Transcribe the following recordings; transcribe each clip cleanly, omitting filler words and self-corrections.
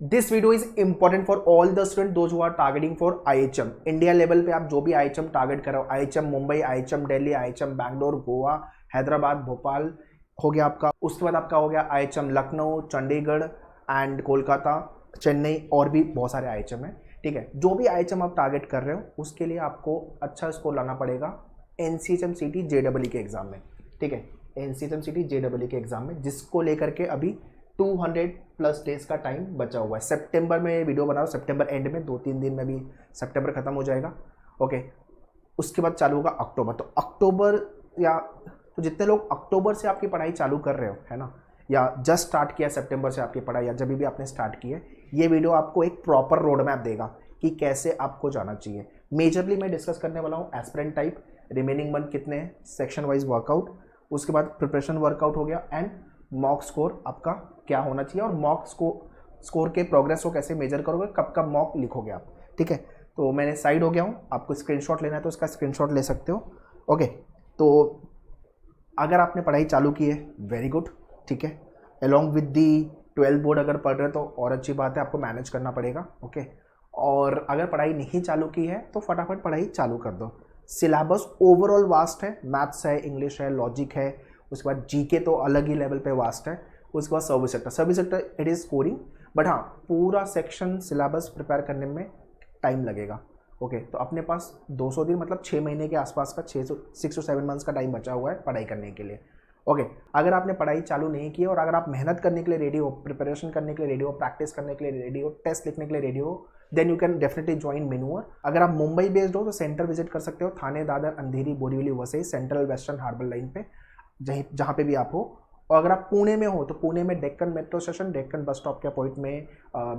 This video is important for all the student those who are targeting for IHM. India level पे आप जो भी IHM target कर रहे हो, IHM Mumbai, IHM Delhi, IHM Bangalore, Goa, Hyderabad, Bhopal हो गया आपका। उसके बाद आपका हो गया आईएचएम लखनऊ, चंडीगढ़ एंड कोलकाता, चेन्नई, और भी बहुत सारे आईएचएम हैं। ठीक है, जो भी आईएचएम आप टारगेट कर रहे हो उसके लिए आपको अच्छा स्कोर लाना पड़ेगा एनसीएचएम सीटी जेडब्ल्यू के एग्जाम में। ठीक है, एनसीएचएम सीटी जेडब्ल्यू के एग्जाम में, जिसको लेकर के अभी 200+ डेज का टाइम बचा हुआ है। सितंबर में वीडियो बना रहा हूँ, सितंबर एंड में 2-3 दिन में भी सितंबर खत्म हो जाएगा। ओके, उसके बाद चालू होगा अक्टूबर। तो अक्टूबर या तो जितने लोग अक्टूबर से आपकी पढ़ाई चालू कर रहे हो, है ना, या जस्ट स्टार्ट किया सितंबर से आपकी पढ़ाई, या जब भी आपने स्टार्ट की है, ये वीडियो आपको एक प्रॉपर रोड मैप देगा कि कैसे आपको जाना चाहिए। मेजरली मैं डिस्कस करने वाला हूँ एस्पिरेंट टाइप, रिमेनिंग मंथ कितने हैं, सेक्शन वाइज वर्कआउट, उसके बाद प्रिपरेशन वर्कआउट हो गया, एंड मॉक स्कोर आपका क्या होना चाहिए, और मॉक स्कोर के प्रोग्रेस को कैसे मेजर करोगे, कब कब मॉक लिखोगे आप। ठीक है, तो मैंने साइड हो गया हूँ, आपको स्क्रीनशॉट लेना है तो इसका स्क्रीनशॉट ले सकते हो। ओके, तो अगर आपने पढ़ाई चालू की है, वेरी गुड। ठीक है, along with the 12th board अगर पढ़ रहे हो तो और अच्छी बात है, आपको मैनेज करना पड़ेगा। ओके, और अगर पढ़ाई नहीं चालू की है तो फटाफट पढ़ाई चालू कर दो। सिलेबस ओवरऑल वास्ट है, मैथ्स है, इंग्लिश है, लॉजिक है, उसके बाद जीके तो अलग ही लेवल पे वास्ट है, उसके बाद service sector it is scoring, but हाँ पूरा सेक्शन सिलेबस प्रिपेयर करने में टाइम लगेगा। ओके, तो अपने पास 200 दिन मतलब 6 महीने के आसपास का 6 to 7 मंथ्स का टाइम बचा हुआ है पढ़ाई करने के लिए। ओके, अगर आपने पढ़ाई चालू नहीं की और अगर आप मेहनत करने के लिए रेडी हो, प्रिपरेशन करने के लिए रेडी हो, प्रैक्टिस करने के लिए रेडी हो, टेस्ट लिखने के लिए रेडी हो, then you can definitely join Menuer. अगर आप मुंबई बेस्ड हो तो सेंटर विजिट कर सकते हो, Thane, Dadar, Andheri, Borivali, Vasai, central western harbour line पे, जहाँ पे भी आप हो। और अगर आप पुणे में हो तो पुणे में Deccan metro station, Deccan bus stop के पॉइंट में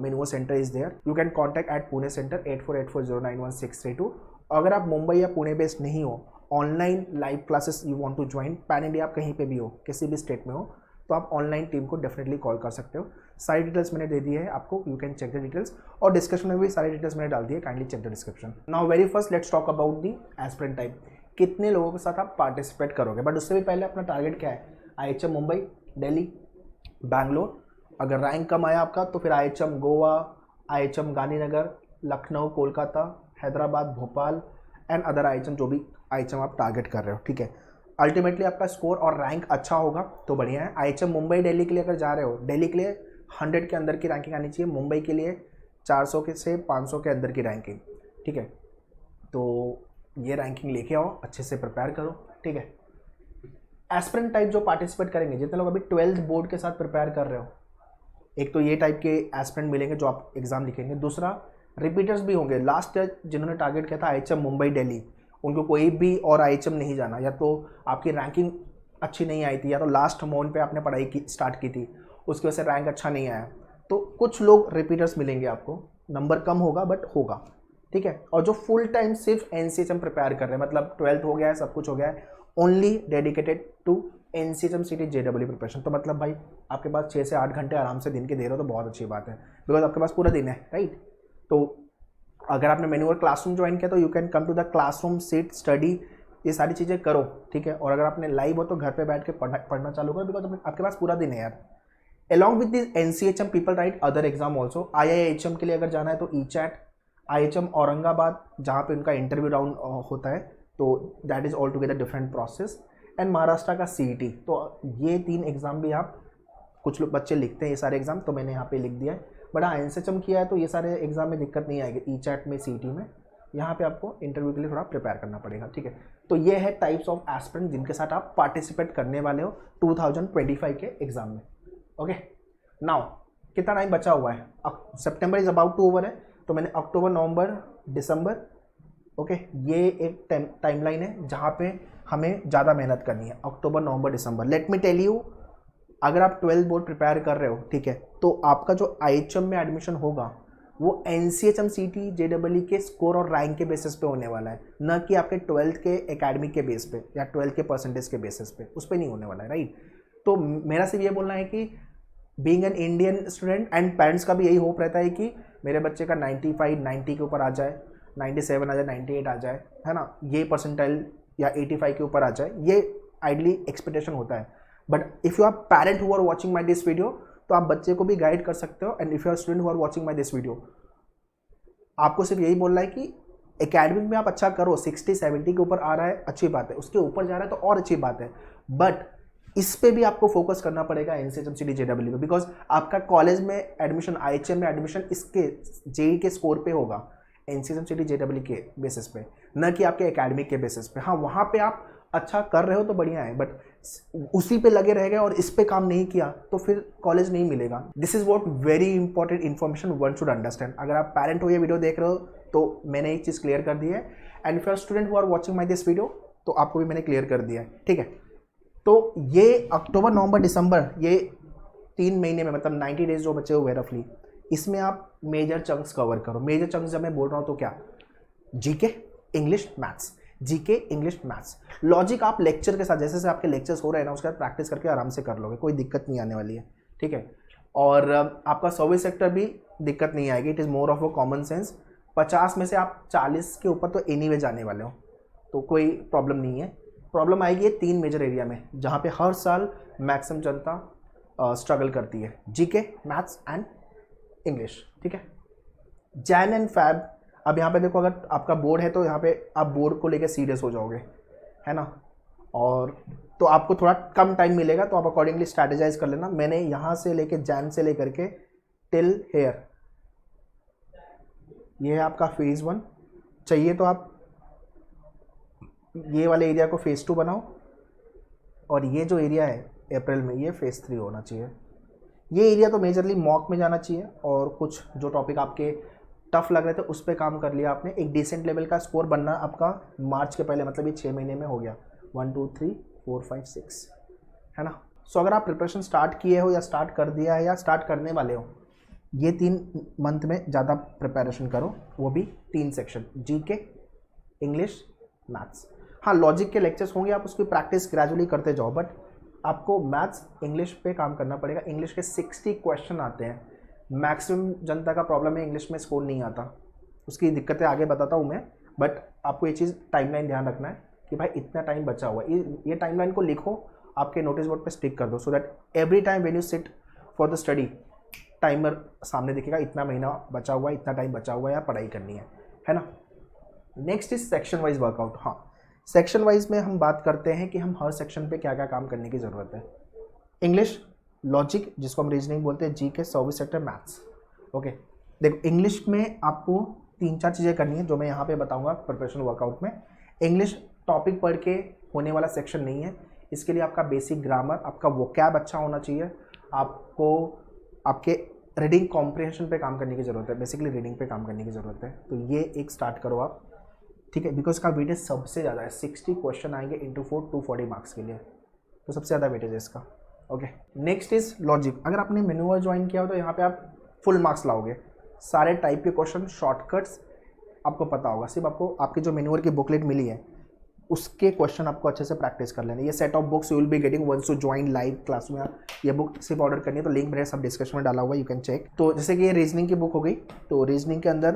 Menuer centre is there. You can contact at Pune centre 8484091632। अगर आप मुंबई या पुणे बेस्ड नहीं हो, online live classes you want to join, pan India आप कहीं पे भी हो, किसी भी स्टेट में हो, तो आप ऑनलाइन टीम को डेफिनेटली कॉल कर सकते हो। सारी डिटेल्स मैंने दे दी है आपको, you can check the details, और डिस्क्रिप्शन में भी सारी डिटेल्स मैंने डाल दी है, kindly check the description. Now very first let's talk about the aspirant type. कितने लोगों के साथ आप पार्टिसिपेट करोगे, बट उससे भी पहले अपना टारगेट क्या है, आईएचएम मुंबई, दिल्ली, बैंगलोर। अगर रैंक कम आया आपका तो फिर IHM Goa, IHM Gandhinagar, Lucknow, Kolkata, Hyderabad, Bhopal and other IHM, जो भी आईएचएम आप टारगेट कर रहे हो। ठीक है, अल्टीमेटली आपका स्कोर और रैंक अच्छा होगा तो बढ़िया है। आईएचएम मुंबई दिल्ली के लिए अगर जा रहे हो, दिल्ली के लिए 100 के अंदर की रैंकिंग आनी चाहिए, मुंबई के लिए 400 के से 500 के अंदर की रैंकिंग। ठीक है, तो ये रैंकिंग लेके आओ, अच्छे से प्रिपेयर करो। ठीक है, एस्पिरेंट टाइप जो पार्टिसिपेट करेंगे, जितने लोग अभी 12th बोर्ड के साथ प्रिपेयर कर रहे हो, एक तो ये टाइप के एस्पिरेंट मिलेंगे जो आप एग्जाम लिखेंगे, दूसरा रिपीटर्स भी होंगे। लास्ट ईयर जिन्होंने टारगेट किया था आईएचएम मुंबई दिल्ली, उनको कोई भी और आईएचएम नहीं जाना, या तो आपकी रैंकिंग अच्छी नहीं आई थी, या तो लास्ट अमाउंट पे आपने पढ़ाई की स्टार्ट की थी, उसकी वजह से रैंक अच्छा नहीं आया, तो कुछ लोग रिपीटर्स मिलेंगे आपको, नंबर कम होगा बट होगा। ठीक है, और जो फुल टाइम सिर्फ एनसीएचएम प्रिपेयर कर रहे हैं, मतलब 12th हो गया है, सब कुछ हो गया है, ओनली डेडिकेटेड टू एनसीएचएम सीटी जेडब्ल्यू प्रिपरेशन, तो मतलब भाई आपके पास 6 से 8 घंटे आराम से दिन के दे रहे हो तो बहुत अच्छी बात है, बिकॉज आपके पास पूरा दिन है, राइट। तो अगर आपने मेन्यूअर क्लासरूम ज्वाइन किया तो you can come to the classroom, sit, study, ये सारी चीज़ें करो। ठीक है, और अगर आपने लाइव हो तो घर पे बैठ के पढ़ना चालू करो, बिकॉज आपके पास पूरा दिन है यार। Along with this NCHM people right other exam also. IIHM के लिए अगर जाना है तो ईचैट, आईएचएम औरंगाबाद जहाँ पे उनका इंटरव्यू राउंड होता है, तो that is all together different process, and Maharashtra का सीईटी। तो ये 3 एग्जाम भी आप, कुछ लोग बच्चे लिखते हैं ये सारे एग्जाम, तो मैंने यहाँ पे लिख दिया है, बट हाँ एनसीएचएम किया है तो ये सारे एग्जाम में दिक्कत नहीं आएगी, ईचैट में, सीईटी में, यहाँ पे आपको इंटरव्यू के लिए थोड़ा प्रिपेयर करना पड़ेगा। ठीक है, तो ये है टाइप्स ऑफ एस्पिरेंट जिनके साथ आप पार्टिसिपेट करने वाले हो 2025 के एग्जाम में। ओके, नाउ कितना टाइम बचा हुआ है, सितंबर इज अबाउट टू ओवर है, तो मैंने अक्टूबर, नवंबर, दिसंबर, ओके, ये एक टाइमलाइन है जहाँ पे हमें ज़्यादा मेहनत करनी है, अक्टूबर, नवंबर, दिसंबर। लेट मी टेल यू, अगर आप 12th बोर्ड प्रिपेयर कर रहे हो, ठीक है, तो आपका जो आईएचएम में एडमिशन होगा वो एनसीएचएम सीटी जेडब्ल्यू के स्कोर और रैंक के बेसिस पे होने वाला है, न कि आपके 12th के एकेडमिक के बेस पे या 12th के परसेंटेज के बेसिस पे, उस पर नहीं होने वाला है, राइट। तो मेरा सिर्फ ये बोलना है कि being an Indian student and parents का भी यही होप रहता है कि मेरे बच्चे का 95, 90 के ऊपर आ जाए, 97 आ जाए, 98 आ जाए, है ना, ये परसेंटाइल या 85 के ऊपर आ जाए, ये आइडली एक्सपेक्टेशन होता है। But if you are parent who are watching my this video, तो आप बच्चे को भी गाइड कर सकते हो। And if you are student who are watching my this video, आपको सिर्फ यही बोलना है कि एकेडमिक में आप अच्छा करो, 60-70 के ऊपर आ रहा है अच्छी बात है, उसके ऊपर जा रहा है तो और अच्छी बात है, बट इस पे भी आपको फोकस करना पड़ेगा एनसीएचएम जेडब्ल्यू में, बिकॉज आपका कॉलेज में एडमिशन, आईएचएम में एडमिशन इसके जेई के स्कोर पे होगा, एनसीएचएम जेडब्ल्यू के बेसिस पे, न कि आपके एकेडमिक के बेसिस पे। हाँ, वहाँ पे आप अच्छा कर रहे हो तो बढ़िया है, बट उसी पे लगे रह गए और इस पे काम नहीं किया तो फिर कॉलेज नहीं मिलेगा। This is what very important information one should understand. अगर आप पेरेंट हो, ये वीडियो देख रहे हो, तो मैंने एक चीज़ क्लियर कर दी है। And if you are student who are watching my this video, तो आपको भी मैंने क्लियर कर दिया है, ठीक है। तो ये अक्टूबर, नवंबर, दिसंबर, ये 3 महीने में, मतलब 90 डेज जो बचे हुए रफली, इसमें आप मेजर चंक्स कवर करो। मेजर चंक्स जब मैं बोल रहा हूँ तो क्या, GK, English, maths, GK, English, maths. Logic आप लेक्चर के साथ, जैसे जैसे आपके लेक्चर्स हो रहे हैं ना, उसके बाद प्रैक्टिस करके आराम से कर लोगे, कोई दिक्कत नहीं आने वाली है, ठीक है। और आपका सर्विस सेक्टर भी दिक्कत नहीं आएगी, it is more of a common sense. 50 में से आप 40 के ऊपर तो एनीवे जाने वाले हो, तो कोई प्रॉब्लम नहीं है। प्रॉब्लम आएगी ये 3 मेजर एरिया में, जहाँ पे हर साल मैक्सिमम जनता स्ट्रगल करती है, जीके, मैथ्स एंड इंग्लिश, ठीक है। जैन एंड फैब, अब यहाँ पे देखो, अगर आपका बोर्ड है तो यहाँ पे आप बोर्ड को लेकर सीरियस हो जाओगे, है ना, और तो आपको थोड़ा कम टाइम मिलेगा, तो आप अकॉर्डिंगली स्ट्रैटेजाइज कर लेना। मैंने यहाँ से लेके जैन से लेकर के टिल हेयर, ये है आपका फेज़ 1। चाहिए तो आप ये वाले एरिया को फेज़ 2 बनाओ, और ये जो एरिया है अप्रैल में, ये फेज़ 3 होना चाहिए। ये एरिया तो मेजरली मॉक में जाना चाहिए, और कुछ जो टॉपिक आपके टफ लग रहे थे उस पर काम कर लिया आपने। एक डिसेंट लेवल का स्कोर बनना आपका मार्च के पहले, मतलब ये 6 महीने में हो गया, 1 2 3 4 5 6, है ना। सो अगर आप प्रिपरेशन स्टार्ट किए हो, या स्टार्ट कर दिया है, या स्टार्ट करने वाले हो, ये 3 मंथ में ज़्यादा प्रिपरेशन करो, वो भी 3 सेक्शन, जीके, इंग्लिश, मैथ्स। हाँ, लॉजिक के लेक्चर्स होंगे, आप उसकी प्रैक्टिस ग्रेजुअली करते जाओ, बट आपको मैथ्स, इंग्लिश पे काम करना पड़ेगा। इंग्लिश के 60 क्वेश्चन आते हैं, मैक्सिमम जनता का प्रॉब्लम है इंग्लिश में स्कोर नहीं आता, उसकी दिक्कतें आगे बताता हूँ मैं, बट आपको ये चीज़ टाइमलाइन ध्यान रखना है कि भाई इतना टाइम बचा हुआ है, ये टाइमलाइन को लिखो, आपके नोटिस बोर्ड पे स्टिक कर दो, so that every time when you sit for the study, timer सामने दिखेगा, इतना महीना बचा हुआ है, इतना टाइम बचा हुआ है, या पढ़ाई करनी है ना। Next is section wise workout. हाँ, सेक्शन वाइज में हम बात करते हैं कि हम हर सेक्शन पे क्या क्या काम करने की ज़रूरत है। इंग्लिश, लॉजिक जिसको हम रीजनिंग बोलते हैं, GK, service sector, maths. Okay, देखो इंग्लिश में आपको 3-4 चीज़ें करनी है जो मैं यहाँ पे बताऊँगा प्रिपरेशन वर्कआउट में। इंग्लिश टॉपिक पढ़ के होने वाला सेक्शन नहीं है, इसके लिए आपका बेसिक ग्रामर, आपका वोकैब अच्छा होना चाहिए, आपको आपके रीडिंग कॉम्प्रिहेंशन पे काम करने की ज़रूरत है, बेसिकली रीडिंग पे काम करने की ज़रूरत है। तो ये एक स्टार्ट करो आप, ठीक है, बिकॉज का वेटेज सबसे ज़्यादा है, 60 क्वेश्चन आएंगे इंटू 4, 240 मार्क्स के लिए, तो सबसे ज़्यादा वेटेज है इसका। Okay, next is logic. अगर आपने मेन्यूअर ज्वाइन किया हो तो यहाँ पे आप फुल मार्क्स लाओगे, सारे टाइप के क्वेश्चन, शॉर्टकट्स आपको पता होगा, सिर्फ आपको आपकी जो मेन्यूअर की बुकलेट मिली है उसके क्वेश्चन आपको अच्छे से प्रैक्टिस कर लेना। ये set of books you will be getting once to join live class में। ये बुक सिर्फ ऑर्डर करनी है तो लिंक मेरे सब डिस्क्रिप्शन में डाला हुआ है, यू कैन चेक। तो जैसे कि ये रीजनिंग की बुक हो गई, तो रीजनिंग के अंदर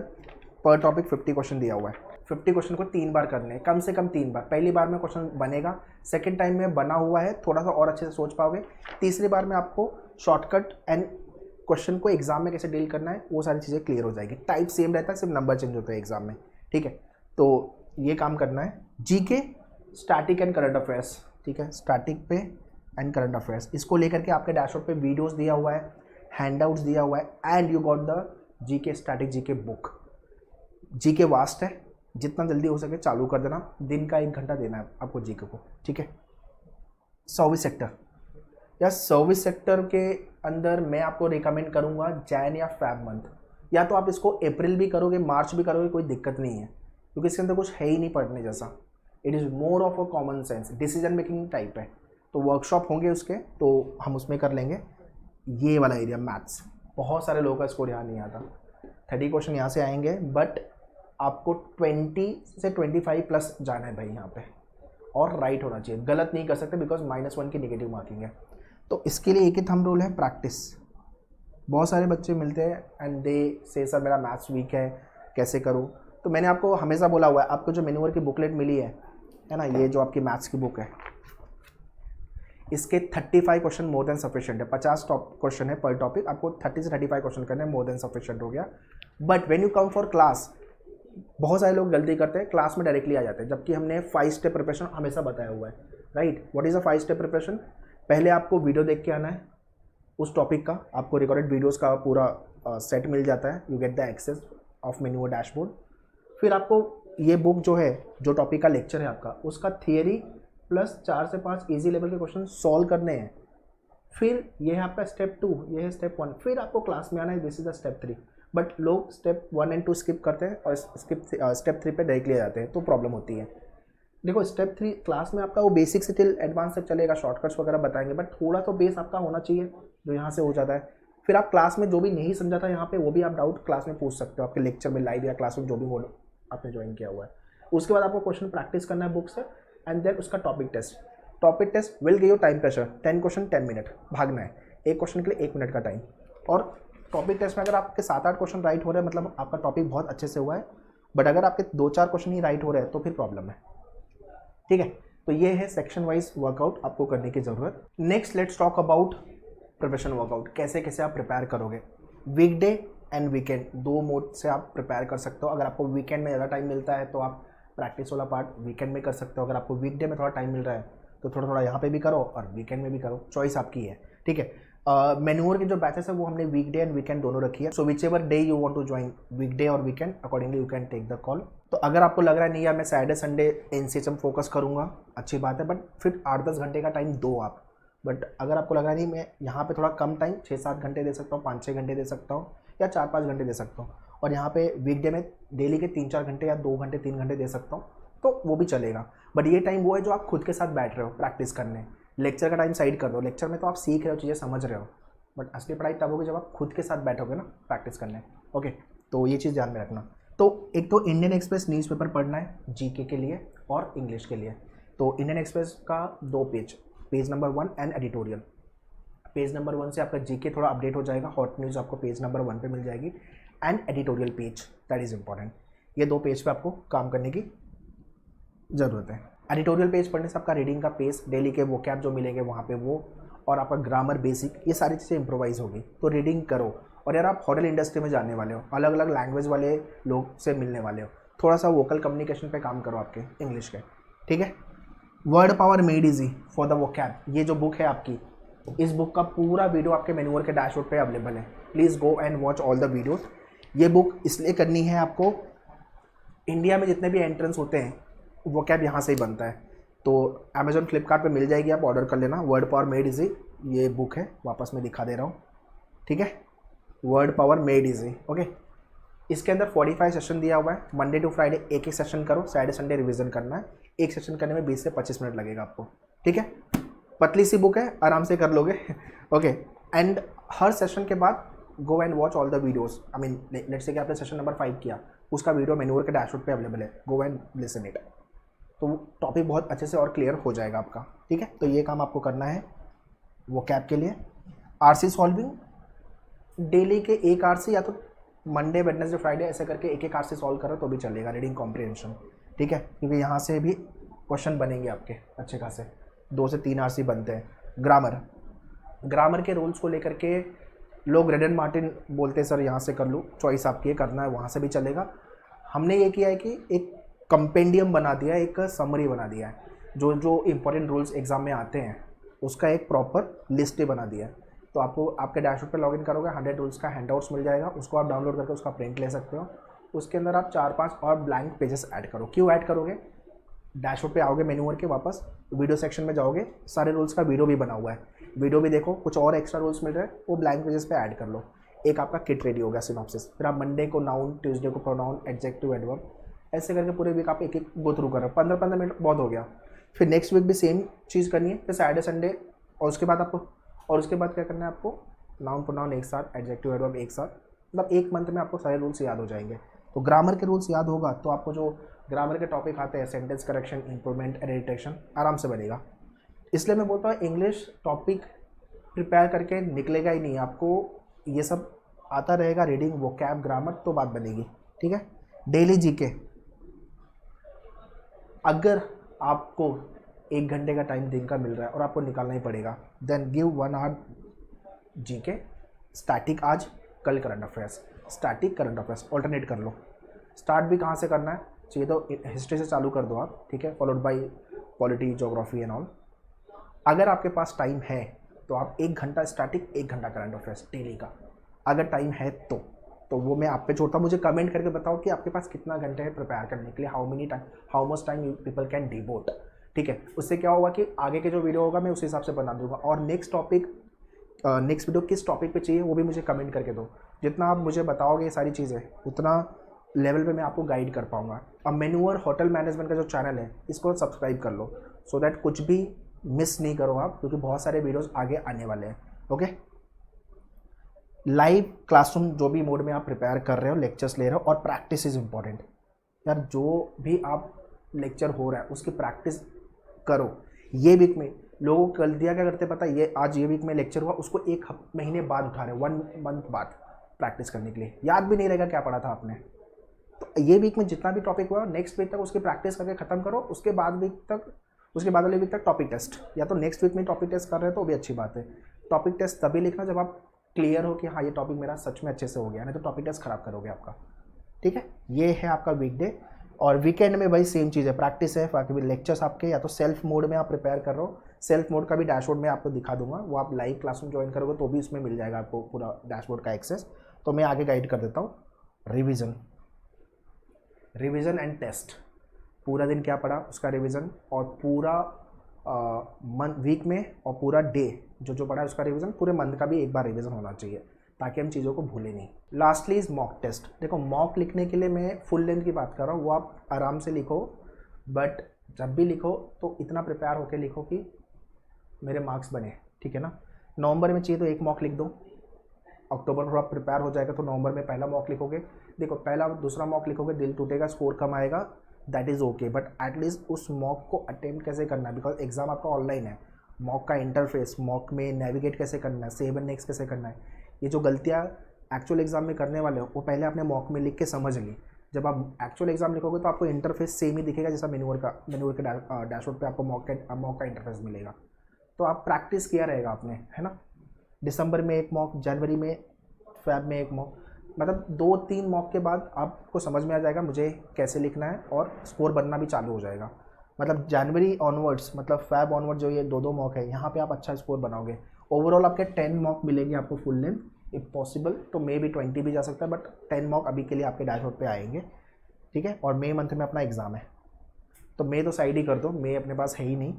पर टॉपिक 50 क्वेश्चन दिया हुआ है, 50 क्वेश्चन को 3 बार करने हैं, कम से कम 3 बार। पहली बार में क्वेश्चन बनेगा, सेकंड टाइम में बना हुआ है, थोड़ा सा और अच्छे से सोच पाओगे, तीसरी बार में आपको शॉर्टकट एंड क्वेश्चन को एग्जाम में कैसे डील करना है वो सारी चीज़ें क्लियर हो जाएगी। टाइप सेम रहता है, सिर्फ नंबर चेंज होता है एग्जाम में, ठीक है। तो ये काम करना है। GK, static and current affairs, ठीक है, स्टैटिक पे एंड करंट अफेयर्स, इसको लेकर के आपके डैशबोर्ड पे वीडियोस दिया हुआ है, हैंडआउट्स दिया हुआ है, and you got the GK static GK book. GK vast है, जितना जल्दी हो सके चालू कर देना, दिन का 1 घंटा देना है आपको जीके को, ठीक है। सर्विस सेक्टर, या सर्विस सेक्टर के अंदर मैं आपको रिकमेंड करूंगा जैन या फैब मंथ, या तो आप इसको अप्रैल भी करोगे, मार्च भी करोगे, कोई दिक्कत नहीं है, क्योंकि इसके अंदर कुछ है ही नहीं पढ़ने जैसा। It is more of a common sense, decision making type है। तो वर्कशॉप होंगे उसके, तो हम उसमें कर लेंगे। ये वाला एरिया मैथ्स, बहुत सारे लोगों का स्कोर यहाँ नहीं आता, 30 क्वेश्चन यहाँ से आएंगे, बट आपको 20 से 25 प्लस जाना है भाई यहाँ पे, और राइट होना चाहिए, गलत नहीं कर सकते, बिकॉज -1 की नेगेटिव मार्किंग है। तो इसके लिए एक ही थंब रूल है, प्रैक्टिस। बहुत सारे बच्चे मिलते हैं एंड दे से सर मेरा मैथ्स वीक है, कैसे करूँ। तो मैंने आपको हमेशा बोला हुआ है, आपको जो मेन्यूअर की बुकलेट मिली है ना, ये जो आपकी मैथ्स की बुक है, इसके 35 क्वेश्चन मोर देन सफिशिएंट है। 50 टॉप क्वेश्चन है पर टॉपिक, आपको 30 से 35 क्वेश्चन करने मोर देन सफिशिएंट हो गया। But when you come for class, बहुत सारे लोग गलती करते हैं, क्लास में डायरेक्टली आ जाते हैं, जबकि हमने 5 स्टेप प्रिपरेशन हमेशा बताया हुआ है, right. What is a 5 step preparation? पहले आपको वीडियो देख के आना है उस टॉपिक का, आपको रिकॉर्डेड वीडियोस का पूरा सेट मिल जाता है, you get the access of Menuer dashboard. फिर आपको ये बुक जो है, जो टॉपिक का लेक्चर है आपका, उसका थियरी प्लस 4 से 5 इजी लेवल के क्वेश्चन सॉल्व करने हैं। फिर ये है आपका स्टेप 2, ये है स्टेप 1, फिर आपको क्लास में आना है, this is the step 3। But लोग स्टेप 1 एंड 2 स्किप करते हैं और स्टेप 3 पे डायरेक्टली आ जाते हैं, तो प्रॉब्लम होती है। देखो स्टेप 3 क्लास में आपका वो बेसिक से टिल एडवांस तक चलेगा, शॉर्टकट्स वगैरह बताएंगे, बट थोड़ा तो बेस आपका होना चाहिए जो यहाँ से हो जाता है। फिर आप क्लास में जो भी नहीं समझा था यहाँ पे, वो भी आप डाउट क्लास में पूछ सकते हो, आपके लेक्चर में लाइव या क्लास में जो भी मोड आपने ज्वाइन किया हुआ है। उसके बाद आपको क्वेश्चन प्रैक्टिस करना है बुक से, एंड देन उसका topic test. Topic test will give you time pressure, 10 question 10 minute, भागना है, एक क्वेश्चन के लिए 1 मिनट का टाइम। और टॉपिक टेस्ट में अगर आपके 7-8 क्वेश्चन राइट हो रहे हैं, मतलब आपका टॉपिक बहुत अच्छे से हुआ है। बट अगर आपके 2-4 क्वेश्चन ही राइट हो रहे हैं तो फिर प्रॉब्लम है, ठीक है। तो ये है सेक्शन वाइज वर्कआउट आपको करने की ज़रूरत। Next let's talk about preparation workout, कैसे कैसे आप प्रिपेयर करोगे। वीकडे एंड वीकेंड, 2 मोड से आप प्रिपेयर कर सकते हो। अगर आपको वीकेंड में ज़्यादा टाइम मिलता है तो आप प्रैक्टिस वाला पार्ट वीकेंड में कर सकते हो। अगर आपको वीकडे में थोड़ा टाइम मिल रहा है तो थोड़ा थोड़ा यहाँ पे भी करो और वीकेंड में भी करो, चॉइस आपकी है, ठीक है। मेन्यूअर के जो बैचेस है वो हमने वीकडे एंड वीकेंड दोनों रखी है। So whichever day you want to join, weekday और weekend, accordingly you can take the call. तो अगर आपको लग रहा है नहीं यार मैं सैटरडे संडे एनसीएचएम फोकस करूँगा, अच्छी बात है, बट फिर 8-10 घंटे का टाइम दो आप। बट अगर आपको लग रहा है नहीं मैं यहाँ पे थोड़ा कम टाइम 6-7 घंटे दे सकता हूँ, 5-6 घंटे दे सकता हूँ, या 4-5 घंटे दे सकता हूँ, और यहाँ पे वीकडे में डेली के 3-4 घंटे या 2 घंटे 3 घंटे दे सकता हूँ, तो वो भी चलेगा। बट ये टाइम वो है जो आप खुद के साथ बैठ रहे हो प्रैक्टिस करने। लेक्चर का टाइम साइड कर दो, लेक्चर में तो आप सीख रहे हो, चीज़ें समझ रहे हो, बट असली पढ़ाई तब होगी जब आप खुद के साथ बैठोगे ना प्रैक्टिस करने, ओके। तो ये चीज़ ध्यान में रखना। तो एक तो इंडियन एक्सप्रेस न्यूज़पेपर पढ़ना है जीके के लिए और इंग्लिश के लिए। तो इंडियन एक्सप्रेस का 2 page, page number 1 and editorial. Page number 1 से आपका जीके थोड़ा अपडेट हो जाएगा, हॉट न्यूज़ आपको पेज नंबर 1 पे मिल जाएगी, and editorial page, that is important. ये 2 पेज पे आपको काम करने की ज़रूरत है। एडिटोरियल पेज पढ़ने से आपका रीडिंग का पेस, डेली के वोकैब जो मिलेंगे वहाँ पे वो, और आपका ग्रामर बेसिक, ये सारी चीज़ें इंप्रोवाइज होगी। तो रीडिंग करो। और यार आप होटल इंडस्ट्री में जाने वाले हो, अलग अलग लैंग्वेज वाले लोग से मिलने वाले हो, थोड़ा सा वोकल कम्युनिकेशन पे काम करो आपके इंग्लिश के, ठीक है। Word power made easy for the vocab, ये जो बुक है आपकी, इस बुक का पूरा वीडियो आपके मेन्यूअर के डैशबोर्ड पे अवेलेबल है। Please go and watch all the videos. ये बुक इसलिए करनी है आपको, इंडिया में जितने भी एंट्रेंस होते हैं वोकैब यहाँ से ही बनता है। तो अमेजॉन फ्लिपकार्ट पे मिल जाएगी, आप ऑर्डर कर लेना। वर्ड पावर मेड इजी ये बुक है, वापस मैं दिखा दे रहा हूँ, ठीक है। Word power made easy, okay. इसके अंदर 45 सेशन दिया हुआ है, मंडे टू फ्राइडे एक एक सेशन करो, सैटरडे संडे रिवीजन करना है। एक सेशन करने में 20 से 25 मिनट लगेगा आपको, ठीक है। पतली सी बुक है, आराम से कर लोगे, ओके। एंड हर सेशन के बाद go and watch all the videos. I mean let's say कि आपने सेशन नंबर 5 किया, उसका वीडियो मेन्यूअर के डैशबोर्ड पे अवेलेबल है, गो एंड लिसन इट। तो टॉपिक बहुत अच्छे से और क्लियर हो जाएगा आपका, ठीक है। तो ये काम आपको करना है वो कैब के लिए। आरसी सॉल्विंग, डेली के एक आरसी, या तो मंडे वेडनेसडे फ्राइडे ऐसे करके एक एक आरसी सॉल्व करो तो भी चलेगा। रीडिंग कॉम्प्रिहेंशन, ठीक है, क्योंकि यहाँ से भी क्वेश्चन बनेंगे आपके अच्छे खासे, 2 से 3 आरसी बनते हैं। ग्रामर के रूल्स को लेकर के लोग रेड एंड मार्टिन बोलते हैं सर यहाँ से कर लूँ, चॉइस आपकी है, करना है वहाँ से भी चलेगा। हमने ये किया है कि एक कंपेंडियम बना दिया है, एक समरी बना दिया है, जो जो इम्पोर्टेंट रूल्स एग्जाम में आते हैं उसका एक प्रॉपर लिस्ट बना दिया है। तो आपको आपके डैशबोर्ड पे लॉगिन करोगे, 100 रूल्स का हैंडआउट्स मिल जाएगा, उसको आप डाउनलोड करके उसका प्रिंट ले सकते हो। उसके अंदर आप 4-5 और ब्लैंक पेजेस ऐड करो। क्यों ऐड करोगे? डैशबोर्ड पे आओगे, मेन्यूअर के वापस वीडियो सेक्शन में जाओगे, सारे रूल्स का वीडियो भी बना हुआ है, वीडियो भी देखो, कुछ और एक्स्ट्रा रूल्स मिल रहे हैं वो ब्लैंक पेजेस पे ऐड कर लो। एक आपका किट रेडी हो गया, सिनॉप्सिस। फिर आप मंडे को नाउन, ट्यूसडे को प्रोनाउन, एडजेक्टिव, एडवर्ब, ऐसे करके पूरे वीक आप एक एक गो थ्रू कर रहे हो। 15-15 मिनट बहुत हो गया। फिर नेक्स्ट वीक भी सेम चीज़ करनी है, फिर सैटरडे संडे, और उसके बाद आपको, और उसके बाद क्या करना है आपको, नाउन प्रोनाउन एक साथ, एडजेक्टिव एडवर्ब एक साथ, मतलब एक मंथ में आपको सारे रूल्स याद हो जाएंगे। तो ग्रामर के रूल्स याद होगा तो आपको जो ग्रामर के टॉपिक आते हैं, सेंटेंस करेक्शन, इंप्रूवमेंट, एडिटेशन, आराम से बनेगा। इसलिए मैं बोलता हूँ इंग्लिश टॉपिक प्रिपेयर करके निकलेगा ही नहीं, आपको ये सब आता रहेगा, रीडिंग, वोकैब, ग्रामर, तो बात बनेगी, ठीक है। डेली जीके, अगर आपको 1 घंटे का टाइम दिन का मिल रहा है और आपको निकालना ही पड़ेगा। Then give 1 hour GK, static आज, कल current affairs, static current affairs, alternate कर लो। स्टार्ट भी कहाँ से करना है चाहिए तो हिस्ट्री से चालू कर दो आप, ठीक है, followed by polity, geography and all. अगर आपके पास टाइम है तो आप 1 घंटा स्टैटिक, 1 घंटा करंट अफेयर्स डेली का, अगर टाइम है तो वो मैं आप पे छोड़ता हूँ। मुझे कमेंट करके बताओ कि आपके पास कितना घंटे है प्रिपेयर करने के लिए, how much time people can devote, ठीक है। उससे क्या होगा कि आगे के जो वीडियो होगा मैं उस हिसाब से बना दूंगा। और नेक्स्ट वीडियो किस टॉपिक पे चाहिए वो भी मुझे कमेंट करके दो। जितना आप मुझे बताओगे ये सारी चीज़ें उतना लेवल पे मैं आपको गाइड कर पाऊंगा। अब मैन्यूअर होटल मैनेजमेंट का जो चैनल है इसको सब्सक्राइब कर लो, सो दैट कुछ भी मिस नहीं करो आप, क्योंकि बहुत सारे वीडियोस आगे आने वाले हैं। ओके, लाइव क्लासरूम जो भी मोड में आप प्रिपेयर कर रहे हो, लेक्चर्स ले रहे हो, और प्रैक्टिस इज इम्पॉर्टेंट यार। जो भी आप लेक्चर हो रहा है उसकी प्रैक्टिस करो। ये वीक में लोगों को गलतियाँ क्या करते पता, ये आज ये वीक में लेक्चर हुआ उसको 1 महीने बाद उठा रहे, 1 मंथ बाद प्रैक्टिस करने के लिए, याद भी नहीं रहेगा क्या पढ़ा था आपने। तो ये वीक में जितना भी टॉपिक हुआ नेक्स्ट वीक तक उसकी प्रैक्टिस करके खत्म करो। उसके बाद वाले वीक तक टॉपिक टेस्ट, या तो नेक्स्ट वीक में टॉपिक टेस्ट कर रहे हो तो भी अच्छी बात है। टॉपिक टेस्ट तभी लिखना जब आप क्लियर हो कि हाँ ये टॉपिक मेरा सच में अच्छे से हो गया, नहीं तो टॉपिक टेस्ट खराब करोगे आपका, ठीक है। ये है आपका वीकडे। और वीकेंड में भाई सेम चीज़ है, प्रैक्टिस है। बाकी भी लेक्चर्स आपके या तो सेल्फ मोड में आप प्रिपेयर कर रहे हो, सेल्फ मोड का भी डैशबोर्ड में आपको दिखा दूंगा, वो आप लाइव क्लासरूम ज्वाइन करोगे तो भी उसमें मिल जाएगा आपको पूरा डैशबोर्ड का एक्सेस। तो मैं आगे गाइड कर देता हूँ। रिविज़न एंड टेस्ट, पूरा दिन क्या पढ़ा उसका रिविज़न, और पूरा वीक में और पूरा डे जो पढ़ा है उसका रिवीजन, पूरे मंथ का भी एक बार रिवीजन होना चाहिए ताकि हम चीज़ों को भूलें नहीं। Lastly is mock test. देखो मॉक लिखने के लिए मैं फुल लेंथ की बात कर रहा हूँ, वो आप आराम से लिखो, बट जब भी लिखो तो इतना प्रिपेयर होकर लिखो कि मेरे मार्क्स बने, ठीक है ना। नवंबर में चाहिए तो 1 मॉक लिख दो, अक्टूबर में थोड़ा प्रिपेयर हो जाएगा तो नवंबर में पहला मॉक लिखोगे। देखो पहला दूसरा मॉक लिखोगे दिल टूटेगा, स्कोर कम आएगा, that is okay, but at least उस मॉक को अटेम्प्ट कैसे करना है, बिकॉज एग्जाम आपका ऑनलाइन है। मॉक का इंटरफेस, मॉक में नेविगेट कैसे करना है, सेव एंड नेक्स्ट कैसे करना है, ये जो गलतियाँ एक्चुअल एग्जाम में करने वाले हो वो पहले आपने मॉक में लिख के समझ ली। जब आप एक्चुअल एग्जाम लिखोगे तो आपको इंटरफेस सेम ही दिखेगा जैसा मेन्यूअर के डैशबोर्ड पे आपको मॉक का इंटरफेस मिलेगा। तो आप प्रैक्टिस किया रहेगा आपने, है ना। दिसंबर में 1 मॉक, जनवरी में, फेब में 1 मॉक, मतलब 2-3 मॉक के बाद आपको समझ में आ जाएगा मुझे कैसे लिखना है और स्कोर बनना भी चालू हो जाएगा। मतलब जनवरी ऑनवर्ड्स, मतलब फेब ऑनवर्ड जो ये 2-2 मॉक है, यहाँ पे आप अच्छा स्कोर बनाओगे। ओवरऑल आपके 10 मॉक मिलेंगे आपको फुल लेंथ, इफ पॉसिबल तो मे भी 20 भी जा सकता है, बट 10 मॉक अभी के लिए आपके डैशबोर्ड पे आएंगे, ठीक है। और मई मंथ में अपना एग्ज़ाम है, तो मई तो साइड ही कर दो, मई अपने पास है ही नहीं,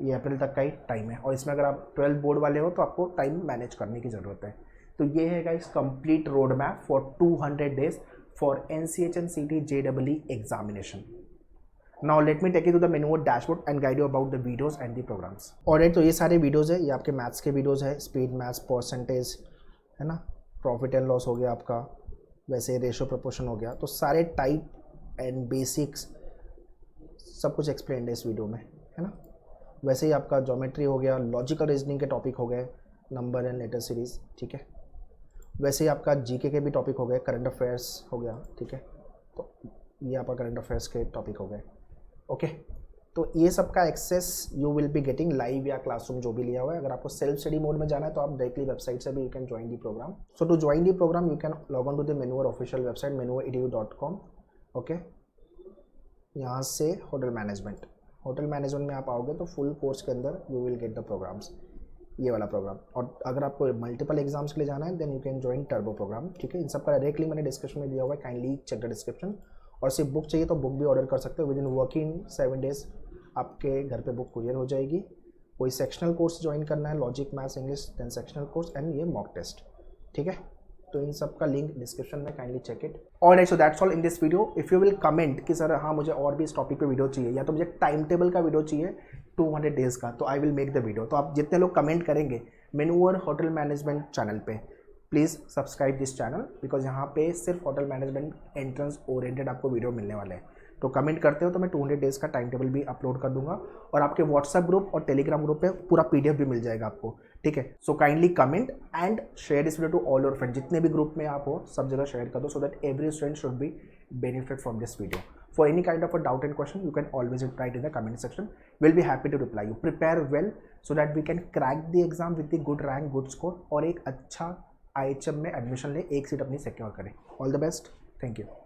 ये अप्रैल तक का ही टाइम है। और इसमें अगर आप 12 बोर्ड वाले हो तो आपको टाइम मैनेज करने की ज़रूरत है। तो ये है guys complete road map for 200 days for NCH and CT JEE examination. Now let me take you to the Menuer dashboard and guide you about the videos and the programmes. Alright, तो ये सारे videos है, ये आपके maths के videos है, speed maths, percentage, है ना, प्रॉफिट एंड लॉस हो गया आपका, वैसे रेशियो प्रोपोर्शन हो गया, तो सारे टाइप एंड बेसिक्स सब कुछ एक्सप्लेन है इस वीडियो में, है ना। वैसे ही आपका ज्योमेट्री हो गया, लॉजिकल रीजनिंग के टॉपिक हो गए, नंबर एंड लेटर सीरीज, ठीक है। वैसे ही आपका जीके के भी टॉपिक हो गए, करंट अफेयर्स हो गया, ठीक है। तो ये आपका करंट अफेयर्स के टॉपिक हो गए, ओके। तो ये सब का access you will be getting live या क्लासरूम जो भी लिया हुआ है। अगर आपको सेल्फ स्टडी मोड में जाना है तो आप डायरेक्टली वेबसाइट से भी you can join the programme. So to join the programme you can log on to the Menuer official website menueredu.com, okay. यहाँ से होटल मैनेजमेंट में आप आओगे तो फुल कोर्स के अंदर you will get the programmes, ये वाला प्रोग्राम। और अगर आपको मल्टीपल एग्जाम्स के लिए जाना है then you can join turbo programme, ठीक है। इन सब का डायरेक्टली मैंने डिस्क्रिप्शन में दिया हुआ है, काइंडली चेक द डिस्क्रिप्शन। और सिर्फ बुक चाहिए तो बुक भी ऑर्डर कर सकते हो, विद इन वर्किंग 7 days आपके घर पे बुक कुरियर हो जाएगी। कोई सेक्शनल कोर्स ज्वाइन करना है, logic, maths, English, then sectional course and ये मॉक टेस्ट, ठीक है। तो इन सब का लिंक डिस्क्रिप्शन में, kindly check it. Alright, so that's all in this video. If you will comment कि सर हाँ मुझे और भी इस टॉपिक पे वीडियो चाहिए, या तो मुझे टाइम टेबल का वीडियो चाहिए 200 days का, तो I will make the video. तो आप जितने लोग कमेंट करेंगे मेन्यूअर होटल मैनेजमेंट चैनल पे, please subscribe this channel, because यहाँ पे सिर्फ होटल मैनेजमेंट एंट्रेंस ओरिएंटेड आपको वीडियो मिलने वाले हैं। तो कमेंट करते हो तो मैं 200 days का टाइम टेबल भी अपलोड कर दूंगा, और आपके व्हाट्सएप ग्रुप और टेलीग्राम ग्रुप पे पूरा PDF भी मिल जाएगा आपको, ठीक है। So kindly comment and share this video to all your friend, जितने भी ग्रुप में आप हो सब जगह शेयर कर दो, so that every student should be benefit from this video. For any kind of a doubt and question, you can always write in the comment section. We'll be happy to reply you. Prepare well so that we can crack the exam with the good rank, good score, और एक अच्छा IHM में admission ले, एक seat अपनी secure करें. All the best. Thank you.